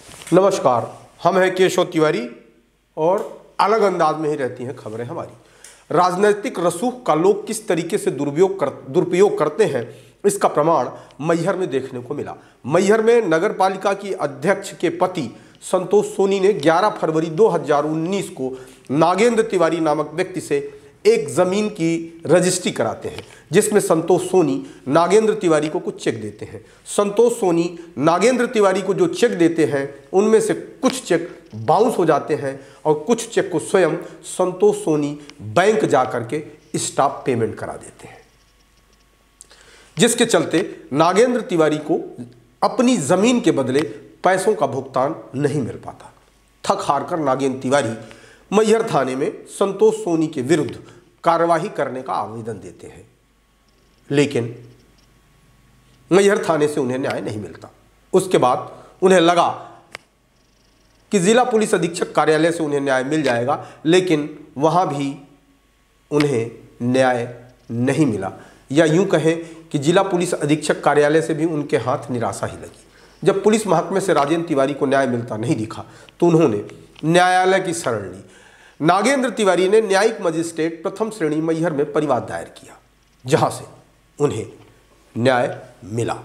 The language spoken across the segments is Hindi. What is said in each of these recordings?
नमस्कार, हम हैं केशव तिवारी और अलग अंदाज में ही रहती हैं खबरें हमारी। राजनीतिक रसूख का लोग किस तरीके से दुरुपयोग करते हैं, इसका प्रमाण मैहर में देखने को मिला। मैहर में नगर पालिका की अध्यक्ष के पति संतोष सोनी ने 11 फरवरी 2019 को नागेंद्र तिवारी नामक व्यक्ति से एक जमीन की रजिस्ट्री कराते हैं, जिसमें संतोष सोनी नागेंद्र तिवारी को कुछ चेक देते हैं। संतोष सोनी नागेंद्र तिवारी को जो चेक देते हैं उनमें से कुछ चेक बाउंस हो जाते हैं और कुछ चेक को स्वयं संतोष सोनी बैंक जा करके स्टाफ पेमेंट करा देते हैं, जिसके चलते नागेंद्र तिवारी को अपनी जमीन के बदले पैसों का भुगतान नहीं मिल पाता। थक हार कर नागेंद्र तिवारी मैहर थाने में संतोष सोनी के विरुद्ध कार्यवाही करने का आवेदन देते हैं, लेकिन मैहर थाने से उन्हें न्याय नहीं मिलता। उसके बाद उन्हें लगा कि जिला पुलिस अधीक्षक कार्यालय से उन्हें न्याय मिल जाएगा, लेकिन वहां भी उन्हें न्याय नहीं मिला, या यूं कहें कि जिला पुलिस अधीक्षक कार्यालय से भी उनके हाथ निराशा ही लगी। जब पुलिस महकमे से राजेंद्र तिवारी को न्याय मिलता नहीं दिखा तो उन्होंने न्यायालय की शरण ली। नागेंद्र तिवारी ने न्यायिक मजिस्ट्रेट प्रथम श्रेणी मैहर में परिवाद दायर किया, जहां से उन्हें न्याय मिला।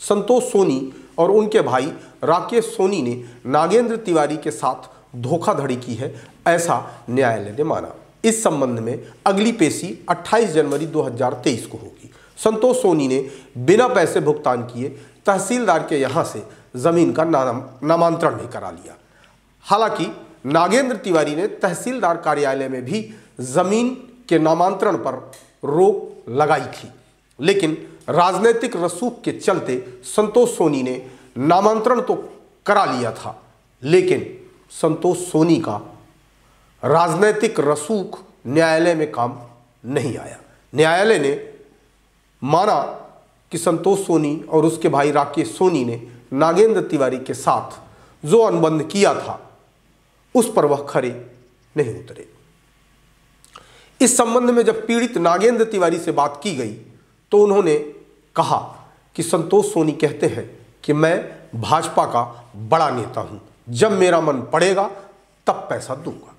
संतोष सोनी और उनके भाई राकेश सोनी ने नागेंद्र तिवारी के साथ धोखाधड़ी की है, ऐसा न्यायालय ने माना। इस संबंध में अगली पेशी 28 जनवरी 2023 को होगी। संतोष सोनी ने बिना पैसे भुगतान किए तहसीलदार के यहां से जमीन का नामांतरण भी करा लिया। हालांकि नागेंद्र तिवारी ने तहसीलदार कार्यालय में भी जमीन के नामांतरण पर रोक लगाई थी, लेकिन राजनीतिक रसूख के चलते संतोष सोनी ने नामांतरण तो करा लिया था, लेकिन संतोष सोनी का राजनीतिक रसूख न्यायालय में काम नहीं आया। न्यायालय ने माना कि संतोष सोनी और उसके भाई राकेश सोनी ने नागेंद्र तिवारी के साथ जो अनुबंध किया था उस पर वह खरे नहीं उतरे। इस संबंध में जब पीड़ित नागेंद्र तिवारी से बात की गई तो उन्होंने कहा कि संतोष सोनी कहते हैं कि मैं भाजपा का बड़ा नेता हूं, जब मेरा मन पड़ेगा तब पैसा दूंगा।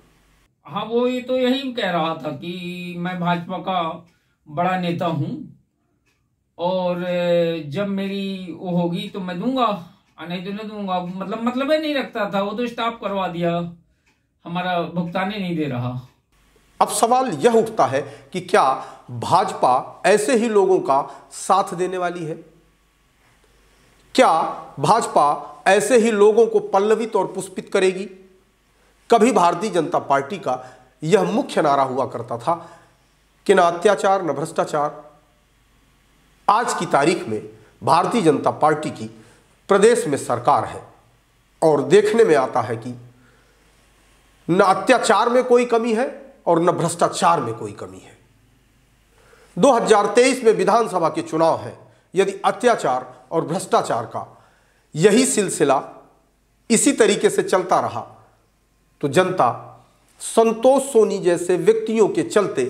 हाँ, वो ये तो यही कह रहा था कि मैं भाजपा का बड़ा नेता हूं और जब मेरी वो होगी तो मैं दूंगा, नहीं तो नहीं दूंगा। मतलब ही नहीं रखता था, वो तो स्टॉप करवा दिया, हमारा भुगतान ही नहीं दे रहा। अब सवाल यह उठता है कि क्या भाजपा ऐसे ही लोगों का साथ देने वाली है? क्या भाजपा ऐसे ही लोगों को पल्लवित और पुष्पित करेगी? कभी भारतीय जनता पार्टी का यह मुख्य नारा हुआ करता था कि न अत्याचार न भ्रष्टाचार। आज की तारीख में भारतीय जनता पार्टी की प्रदेश में सरकार है और देखने में आता है कि न अत्याचार में कोई कमी है और न भ्रष्टाचार में कोई कमी है। 2023 में विधानसभा के चुनाव है। यदि अत्याचार और भ्रष्टाचार का यही सिलसिला इसी तरीके से चलता रहा तो जनता संतोष सोनी जैसे व्यक्तियों के चलते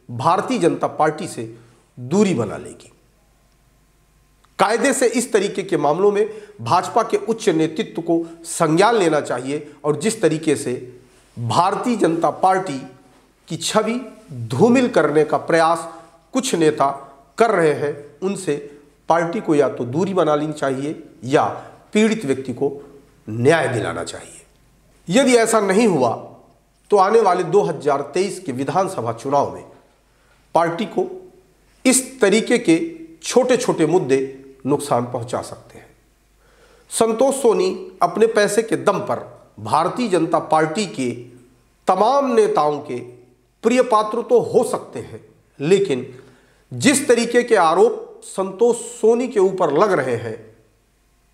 भारतीय जनता पार्टी से दूरी बना लेगी। कायदे से इस तरीके के मामलों में भाजपा के उच्च नेतृत्व को संज्ञान लेना चाहिए और जिस तरीके से भारतीय जनता पार्टी की छवि धूमिल करने का प्रयास कुछ नेता कर रहे हैं, उनसे पार्टी को या तो दूरी बना लेनी चाहिए या पीड़ित व्यक्ति को न्याय दिलाना चाहिए। यदि ऐसा नहीं हुआ तो आने वाले 2023 के विधानसभा चुनाव में पार्टी को इस तरीके के छोटे छोटे मुद्दे नुकसान पहुंचा सकते हैं। संतोष सोनी अपने पैसे के दम पर भारतीय जनता पार्टी के तमाम नेताओं के प्रिय पात्र तो हो सकते हैं, लेकिन जिस तरीके के आरोप संतोष सोनी के ऊपर लग रहे हैं,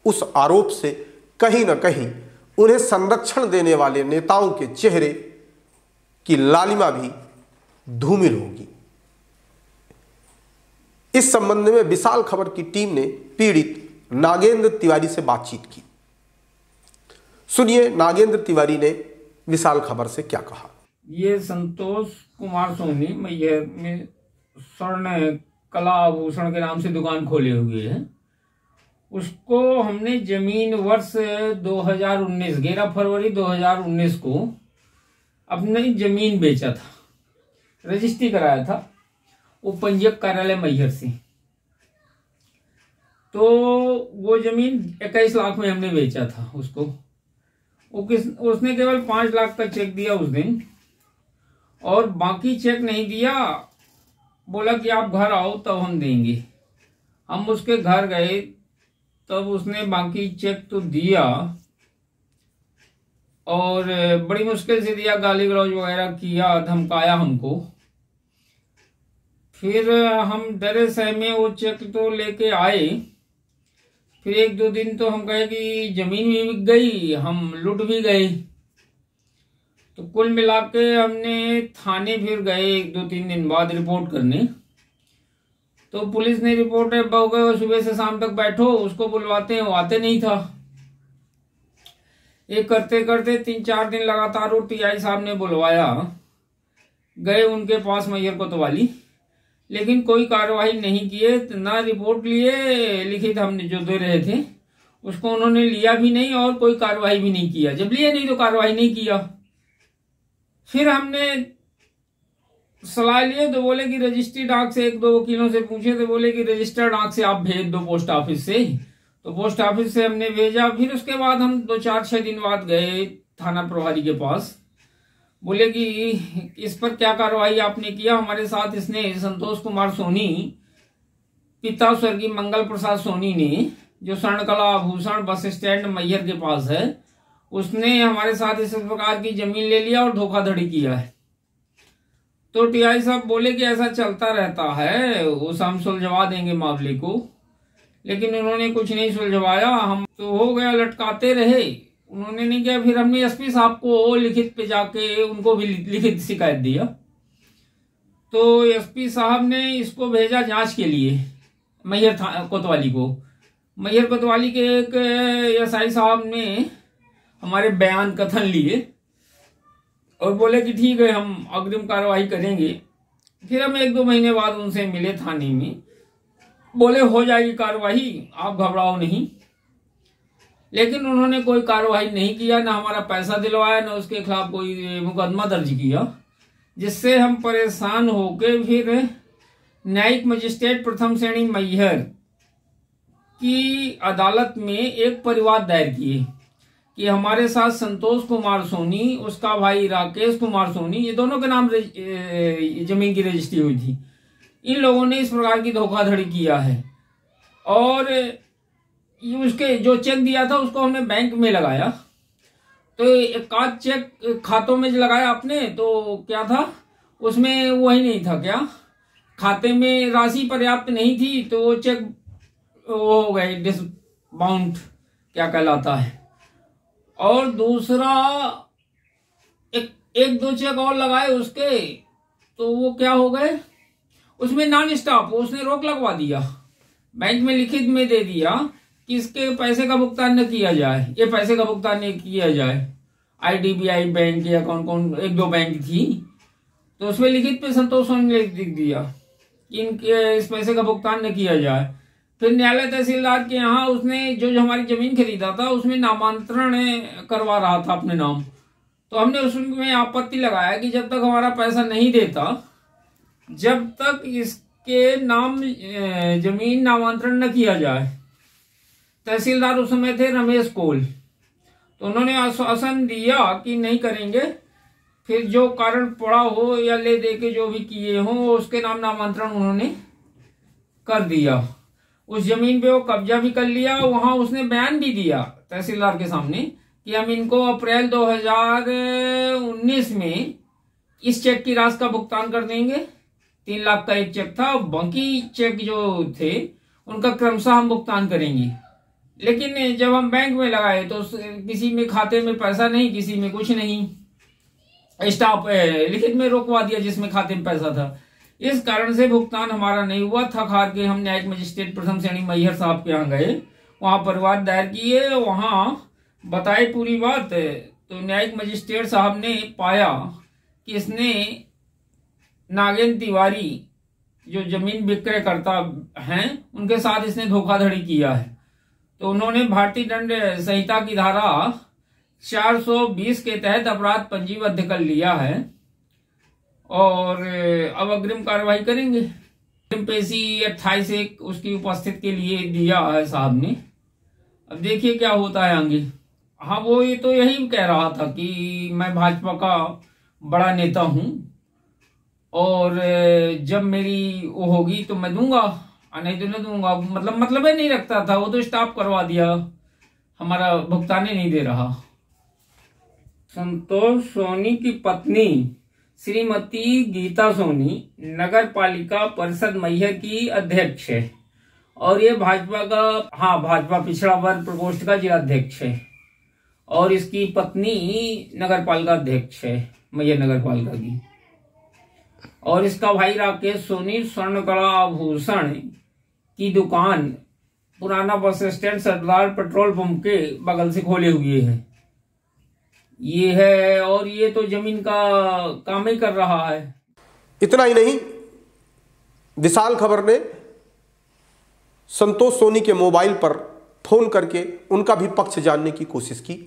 उस आरोप से कहीं ना कहीं उन्हें संरक्षण देने वाले नेताओं के चेहरे की लालिमा भी धूमिल होगी। इस संबंध में विशाल खबर की टीम ने पीड़ित नागेंद्र तिवारी से बातचीत की। सुनिए नागेंद्र तिवारी ने विशाल खबर से क्या कहा। ये संतोष कुमार सोनी मैहर में स्वर्ण कला आभूषण के नाम से दुकान खोले हुए हैं उसको हमने जमीन वर्ष 2019 11 फरवरी 2019 को अपनी जमीन बेचा था, रजिस्ट्री कराया था उप पंजीयक कार्यालय मैहर से। तो वो जमीन 21 लाख में हमने बेचा था उसको। उसने केवल 5 लाख का चेक दिया उस दिन, और बाकी चेक नहीं दिया। बोला कि आप घर आओ तब हम देंगे। हम उसके घर गए तब उसने बाकी चेक तो दिया, और बड़ी मुश्किल से दिया, गाली गलौज वगैरह किया, धमकाया हमको। फिर हम डरे सहमे वो चेक तो लेके आए। फिर 1-2 दिन तो हम कहे कि जमीन भी बिक गई, हम लुट भी गए। तो कुल मिला के हमने थाने फिर गए 1-2-3 दिन बाद रिपोर्ट करने। तो पुलिस ने रिपोर्ट सुबह से शाम तक बैठो, उसको बुलवाते हैं, वो आते नहीं था। ये करते करते 3-4 दिन लगातार वो टीआई साहब ने बुलवाया। गए उनके पास मैहर कोतवाली, लेकिन कोई कार्रवाई नहीं किए, ना रिपोर्ट लिए। लिखित हमने जो दे रहे थे उसको उन्होंने लिया भी नहीं, और कोई कार्रवाई भी नहीं किया। जब लिए नहीं तो कार्रवाई नहीं किया। फिर हमने सलाह लिए तो बोले कि रजिस्ट्री डाक से, 1-2 वकीलों से पूछे तो बोले कि रजिस्टर्ड डाक से आप भेज दो पोस्ट ऑफिस से। तो पोस्ट ऑफिस से हमने भेजा। फिर उसके बाद हम 2-4-6 दिन बाद गए थाना प्रभारी के पास। बोले कि इस पर क्या कार्रवाई आपने किया? हमारे साथ इसने संतोष कुमार सोनी, पिता स्वर्गीय मंगल प्रसाद सोनी ने, जो स्वर्णकला आभूषण बस स्टैंड मैहर के पास है, उसने हमारे साथ इस प्रकार की जमीन ले लिया और धोखाधड़ी किया है। तो टीआई साहब बोले कि ऐसा चलता रहता है, उस हम सुलझवा देंगे मामले को। लेकिन उन्होंने कुछ नहीं सुलझवाया। हम तो हो गया, लटकाते रहे, उन्होंने नहीं किया। फिर हमने एसपी साहब को लिखित पे जाके उनको भी लिखित शिकायत दिया। तो एसपी साहब ने इसको भेजा जांच के लिए मैहर कोतवाली को। मैहर कोतवाली के एक एसआई साहब ने हमारे बयान कथन लिए और बोले कि ठीक है, हम अग्रिम कार्रवाई करेंगे। फिर हम 1-2 महीने बाद उनसे मिले थाने में। बोले हो जाएगी कार्रवाई, आप घबराओ नहीं। लेकिन उन्होंने कोई कार्रवाई नहीं किया, ना हमारा पैसा दिलवाया, ना उसके खिलाफ कोई मुकदमा दर्ज किया। जिससे हम परेशान होके फिर न्यायिक मजिस्ट्रेट प्रथम श्रेणी मैहर की अदालत में एक परिवाद दायर किए कि हमारे साथ संतोष कुमार सोनी, उसका भाई राकेश कुमार सोनी, ये दोनों के नाम जमीन की रजिस्ट्री हुई थी। इन लोगों ने इस प्रकार की धोखाधड़ी किया है। और उसके जो चेक दिया था उसको हमने बैंक में लगाया। तो एक आध चेक खातों में लगाया आपने, तो क्या था उसमें वही नहीं था, क्या खाते में राशि पर्याप्त नहीं थी, तो वो चेक वो हो गए डिसबाउंड, क्या कहलाता है। और दूसरा एक 2 चेक और लगाए उसके, तो वो क्या हो गए, उसमें नॉन स्टॉप, उसने रोक लगवा दिया, बैंक में लिखित में दे दिया कि इसके पैसे का भुगतान न किया जाए, ये पैसे का भुगतान नहीं किया जाए। IDBI बैंक या कौन कौन 1-2 बैंक थी, तो उसमें लिखित पे संतोष सोनी ने लिख दिया कि इनके इस पैसे का भुगतान न किया जाए। फिर न्यायालय तहसीलदार के यहाँ उसने जो हमारी जमीन खरीदा था उसमें नामांतरण करवा रहा था अपने नाम। तो हमने उसमें आपत्ति लगाया कि जब तक हमारा पैसा नहीं देता, जब तक इसके नाम जमीन नामांतरण न किया जाए। तहसीलदार उस समय थे रमेश कोल, तो उन्होंने आश्वासन दिया कि नहीं करेंगे। फिर जो कारण पड़ा हो या ले दे के जो भी किए हो, उसके नाम नामांतरण उन्होंने कर दिया। उस जमीन पे वो कब्जा भी कर लिया। वहां उसने बयान भी दिया तहसीलदार के सामने कि हम इनको अप्रैल 2019 में इस चेक की राशि का भुगतान कर देंगे। 3 लाख का एक चेक था, बाकी चेक जो थे उनका क्रमशः हम भुगतान करेंगे। लेकिन जब हम बैंक में लगाए तो किसी में खाते में पैसा नहीं, किसी में कुछ नहीं, स्टाफ लिखित में रोकवा दिया जिसमें खाते में पैसा था। इस कारण से भुगतान हमारा नहीं हुआ। थक हार के हम न्यायिक मजिस्ट्रेट प्रथम श्रेणी मैहर साहब के यहाँ गए, वहां परिवाद दायर किए, वहां बताई पूरी बात। तो न्यायिक मजिस्ट्रेट साहब ने पाया कि इसने नागेंद्र तिवारी जो जमीन विक्रय करता हैं उनके साथ इसने धोखाधड़ी किया है। तो उन्होंने भारतीय दंड संहिता की धारा 420 के तहत अपराध पंजीबद्ध कर लिया है और अब अग्रिम कार्रवाई करेंगे। अग्रिम पेशी 28/1 उसकी उपस्थिति के लिए दिया है साहब ने। अब देखिए क्या होता है आगे। हाँ, वो ये तो यही कह रहा था कि मैं भाजपा का बड़ा नेता हूं और जब मेरी वो होगी तो मैं दूंगा, नहीं तो नहीं दूंगा। मतलब ही नहीं रखता था, वो तो स्टॉप करवा दिया, हमारा भुगताने नहीं दे रहा। संतोष सोनी की पत्नी श्रीमती गीता सोनी नगर पालिका परिषद मैहर की अध्यक्ष है और ये भाजपा का भाजपा पिछड़ा वर्ग प्रकोष्ठ का जिलाध्यक्ष है और इसकी पत्नी नगर पालिका अध्यक्ष है मैहर नगर पालिका की। और इसका भाई राकेश सोनी स्वर्णकला आभूषण की दुकान पुराना बस स्टैंड सरदार पेट्रोल पंप के बगल से खोले हुए है ये है। और ये तो जमीन का काम ही कर रहा है। इतना ही नहीं, विशाल खबर ने संतोष सोनी के मोबाइल पर फोन करके उनका भी पक्ष जानने की कोशिश की,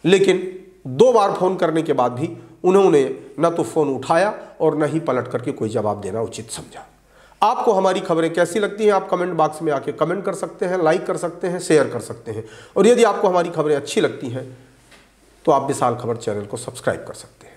लेकिन 2 बार फोन करने के बाद भी उन्होंने न तो फोन उठाया और न ही पलट करके कोई जवाब देना उचित समझा। आपको हमारी खबरें कैसी लगती हैं आप कमेंट बॉक्स में आके कमेंट कर सकते हैं, लाइक कर सकते हैं, शेयर कर सकते हैं। और यदि आपको हमारी खबरें अच्छी लगती हैं तो आप विशाल खबर चैनल को सब्सक्राइब कर सकते हैं।